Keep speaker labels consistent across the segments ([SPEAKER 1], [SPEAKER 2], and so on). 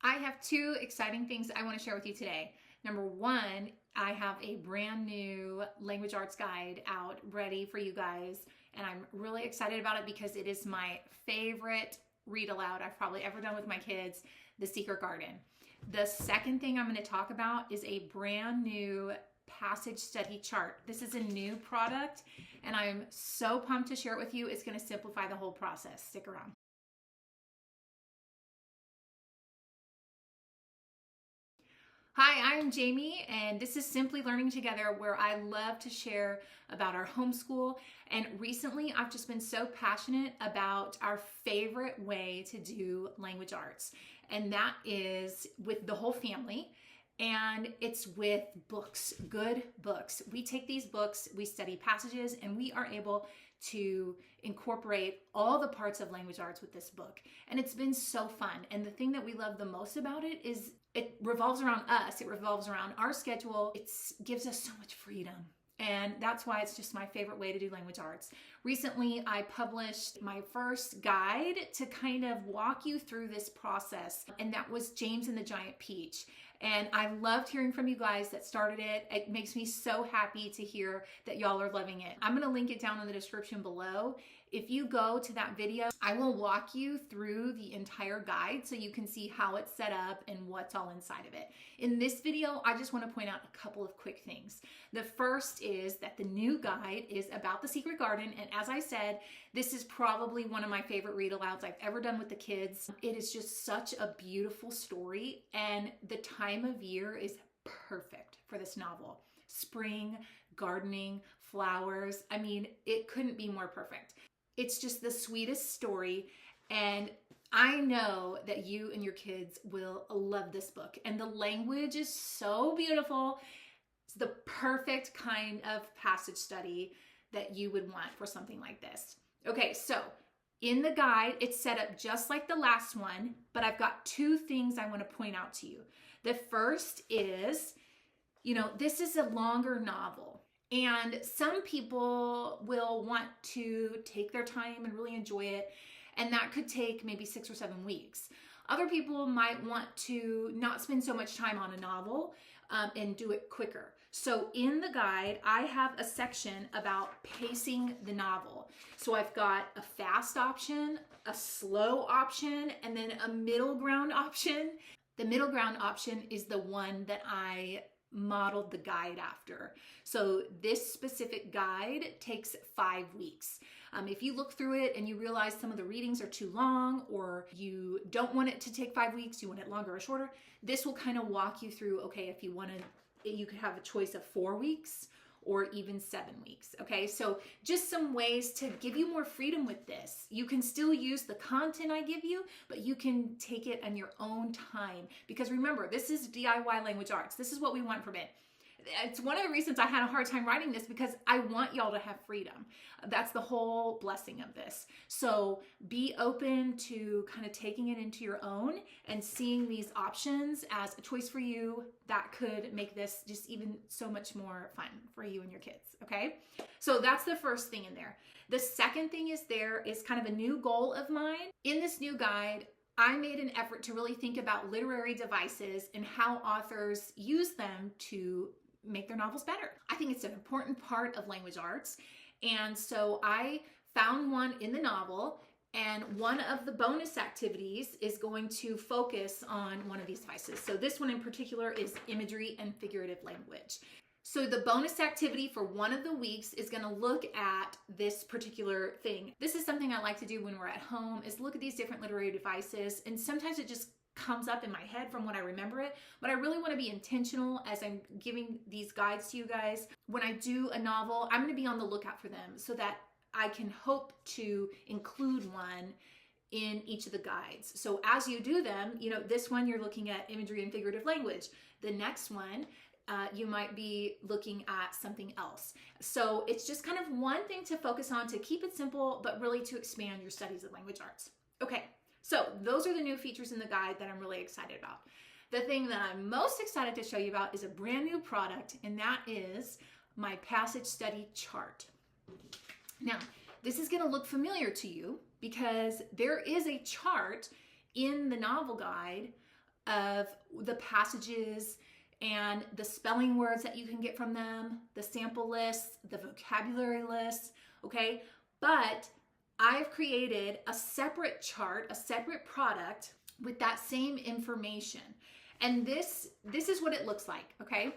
[SPEAKER 1] I have two exciting things I want to share with you today. Number one, I have a brand new language arts guide out ready for you guys, and I'm really excited about it because it is my favorite read aloud I've probably ever done with my kids, The Secret Garden. The second thing I'm going to talk about is a brand new passage study chart. This is a new product, and I'm so pumped to share it with you. It's going to simplify the whole process. Stick around. Hi, I'm Jamie, and this is Simply Learning Together, where I love to share about our homeschool. And recently, I've just been so passionate about our favorite way to do language arts, and that is with the whole family. And it's with books, good books. We take these books, we study passages, and we are able to incorporate all the parts of language arts with this book. And it's been so fun. And the thing that we love the most about it is it revolves around us. It revolves around our schedule. It gives us so much freedom. And that's why it's just my favorite way to do language arts. Recently, I published my first guide to kind of walk you through this process, and that was James and the Giant Peach. And I loved hearing from you guys that started it. It makes me so happy to hear that y'all are loving it. I'm gonna link it down in the description below. If you go to that video, I will walk you through the entire guide so you can see how it's set up and what's all inside of it. In this video, I just want to point out a couple of quick things. The first is that the new guide is about the Secret Garden, and as I said, this is probably one of my favorite read-alouds I've ever done with the kids. It is just such a beautiful story, and the time of year is perfect for this novel. Spring, gardening, flowers. I mean, it couldn't be more perfect. It's just the sweetest story, and I know that you and your kids will love this book. And the language is so beautiful. It's the perfect kind of passage study that you would want for something like this. Okay, so in the guide, it's set up just like the last one, but I've got two things I want to point out to you. The first is, this is a longer novel. And some people will want to take their time and really enjoy it, and that could take maybe 6 or 7 weeks. Other people might want to not spend so much time on a novel and do it quicker. So in the guide, I have a section about pacing the novel. So I've got a fast option, a slow option, and then a middle ground option. The middle ground option is the one that I modeled the guide after. So this specific guide takes 5 weeks. If you look through it and you realize some of the readings are too long, or you don't want it to take 5 weeks, you want it longer or shorter, this will kind of walk you through, okay, if you wanted, you could have a choice of 4 weeks or even 7 weeks. Okay, so just some ways to give you more freedom with this. You can still use the content I give you, but you can take it on your own time. Because remember, this is DIY language arts. This is what we want from it. It's one of the reasons I had a hard time writing this, because I want y'all to have freedom. That's the whole blessing of this. So be open to kind of taking it into your own and seeing these options as a choice for you that could make this just even so much more fun for you and your kids, okay? So that's the first thing in there. The second thing there is kind of a new goal of mine. In this new guide, I made an effort to really think about literary devices and how authors use them to make their novels better. I think it's an important part of language arts. And so I found one in the novel, and one of the bonus activities is going to focus on one of these devices. So this one in particular is imagery and figurative language. So the bonus activity for one of the weeks is going to look at this particular thing. This is something I like to do when we're at home, is look at these different literary devices, and sometimes it just comes up in my head from when I remember it, but I really want to be intentional as I'm giving these guides to you guys. When I do a novel, I'm going to be on the lookout for them so that I can hope to include one in each of the guides. So as you do them, this one you're looking at imagery and figurative language. The next one, you might be looking at something else. So it's just kind of one thing to focus on to keep it simple, but really to expand your studies of language arts. Okay. So those are the new features in the guide that I'm really excited about. The thing that I'm most excited to show you about is a brand new product, and that is my passage study chart. Now, this is going to look familiar to you because there is a chart in the novel guide of the passages and the spelling words that you can get from them, the sample lists, the vocabulary lists, okay? But I've created a separate chart, a separate product with that same information. And this is what it looks like, okay?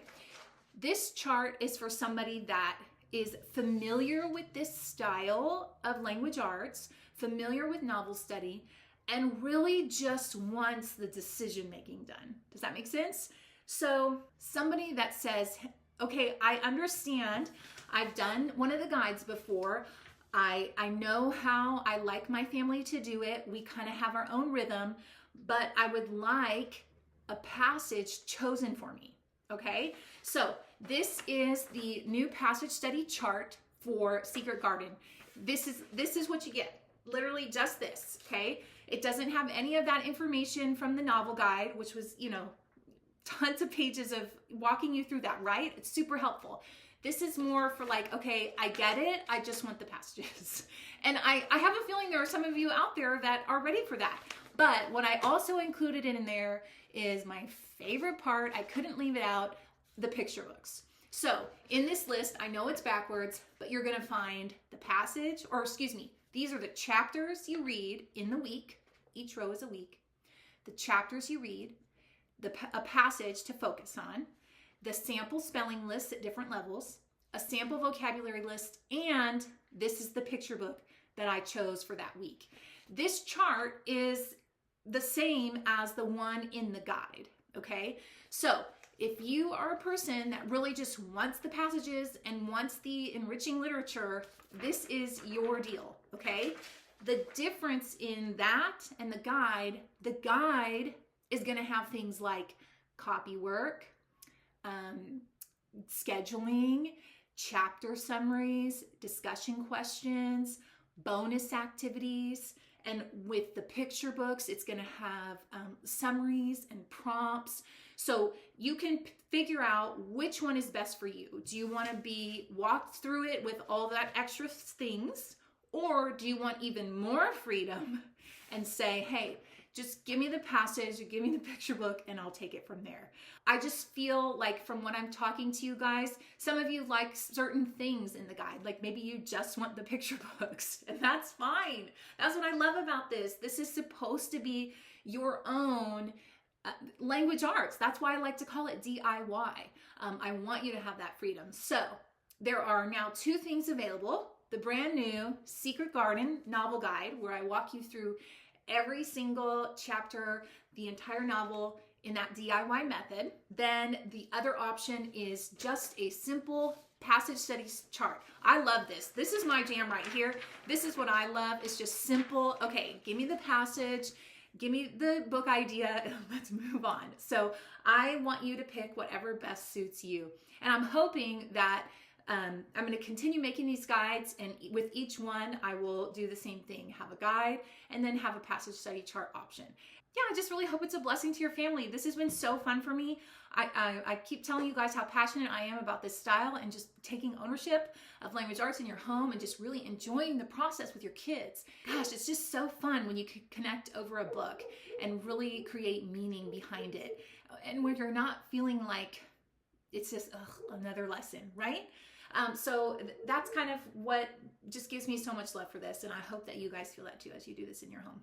[SPEAKER 1] This chart is for somebody that is familiar with this style of language arts, familiar with novel study, and really just wants the decision making done. Does that make sense? So somebody that says, okay, I understand, I've done one of the guides before, I know how I like my family to do it, we kind of have our own rhythm, but I would like a passage chosen for me, okay? So this is the new passage study chart for Secret Garden. This is what you get, literally just this, okay? It doesn't have any of that information from the novel guide, which was, tons of pages of walking you through that, right? It's super helpful. This is more for like, okay, I get it, I just want the passages. And I have a feeling there are some of you out there that are ready for that. But what I also included in there is my favorite part, I couldn't leave it out, the picture books. So in this list, I know it's backwards, but you're gonna find the passage, or excuse me, these are the chapters you read in the week. Each row is a week. The chapters you read, a passage to focus on, the sample spelling lists at different levels, a sample vocabulary list, and this is the picture book that I chose for that week. This chart is the same as the one in the guide, okay? So if you are a person that really just wants the passages and wants the enriching literature, this is your deal, okay? The difference in that and the guide is gonna have things like copy work, scheduling, chapter summaries, discussion questions, bonus activities, and with the picture books, it's gonna have summaries and prompts. So you can figure out which one is best for you. Do you wanna be walked through it with all that extra things, or do you want even more freedom and say, hey, just give me the passage or give me the picture book and I'll take it from there. I just feel like from when I'm talking to you guys, some of you like certain things in the guide. Like maybe you just want the picture books and that's fine. That's what I love about this. This is supposed to be your own language arts. That's why I like to call it DIY. I want you to have that freedom. So there are now 2 things available. The brand new Secret Garden novel guide where I walk you through every single chapter, the entire novel in that DIY method. Then the other option is just a simple passage studies chart. I love this. This is my jam right here. This is what I love. It's just simple. Okay, give me the passage, give me the book idea, and let's move on. So I want you to pick whatever best suits you. And I'm hoping that I'm going to continue making these guides, and with each one, I will do the same thing. Have a guide and then have a passage study chart option. Yeah, I just really hope it's a blessing to your family. This has been so fun for me. I keep telling you guys how passionate I am about this style and just taking ownership of language arts in your home and just really enjoying the process with your kids. Gosh, it's just so fun when you can connect over a book and really create meaning behind it. And when you're not feeling like it's just another lesson, right? So that's kind of what just gives me so much love for this. And I hope that you guys feel that too as you do this in your home.